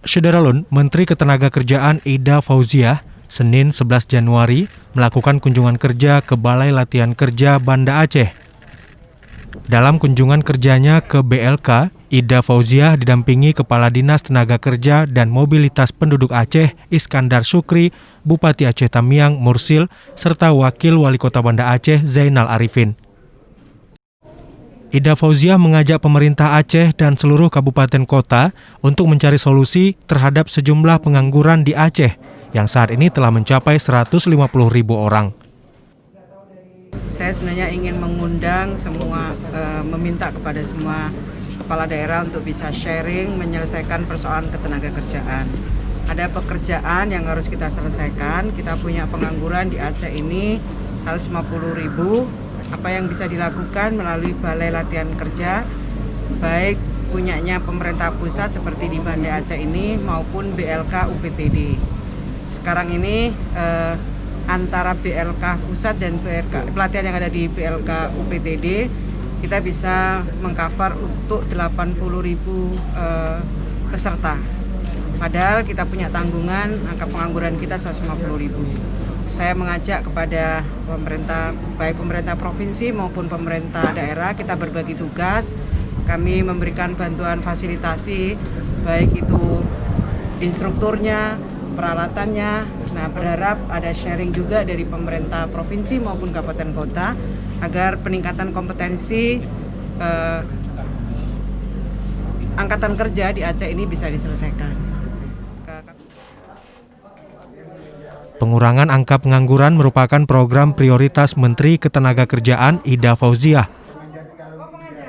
Syederalun, Menteri Ketenagakerjaan Ida Fauziah, Senin 11 Januari melakukan kunjungan kerja ke Balai Latihan Kerja Banda Aceh. Dalam kunjungan kerjanya ke BLK, Ida Fauziah didampingi Kepala Dinas Tenaga Kerja dan Mobilitas Penduduk Aceh, Iskandar Syukri, Bupati Aceh Tamiang, Mursil, serta Wakil Wali Kota Banda Aceh, Zainal Arifin. Ida Fauziah mengajak pemerintah Aceh dan seluruh kabupaten kota untuk mencari solusi terhadap sejumlah pengangguran di Aceh yang saat ini telah mencapai 150.000 orang. Saya sebenarnya ingin mengundang semua, meminta kepada semua kepala daerah untuk bisa sharing menyelesaikan persoalan ketenagakerjaan. Ada pekerjaan yang harus kita selesaikan. Kita punya pengangguran di Aceh ini 150.000. Apa yang bisa dilakukan melalui Balai Latihan Kerja, baik punyanya pemerintah pusat seperti di Banda Aceh ini maupun BLK UPTD. Sekarang ini antara BLK pusat dan BLK pelatihan yang ada di BLK UPTD, kita bisa mengcover untuk 80.000 peserta. Padahal kita punya tanggungan angka pengangguran kita 150.000. Saya mengajak kepada pemerintah, baik pemerintah provinsi maupun pemerintah daerah, kita berbagi tugas. Kami memberikan bantuan fasilitasi, baik itu instrukturnya, peralatannya. Nah, berharap ada sharing juga dari pemerintah provinsi maupun kabupaten kota agar peningkatan kompetensi angkatan kerja di Aceh ini bisa diselesaikan. Pengurangan angka pengangguran merupakan program prioritas Menteri Ketenagakerjaan Ida Fauziah.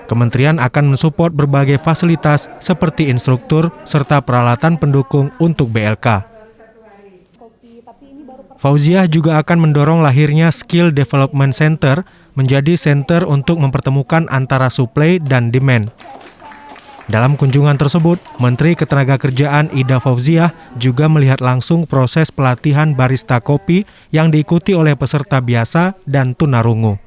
Kementerian akan mensupport berbagai fasilitas seperti instruktur serta peralatan pendukung untuk BLK. Fauziah juga akan mendorong lahirnya Skill Development Center menjadi center untuk mempertemukan antara supply dan demand. Dalam kunjungan tersebut, Menteri Ketenagakerjaan Ida Fauziah juga melihat langsung proses pelatihan barista kopi yang diikuti oleh peserta biasa dan tunarungu.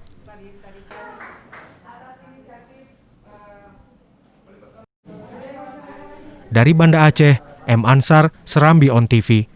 Dari Banda Aceh, M. Ansar, Serambi On TV.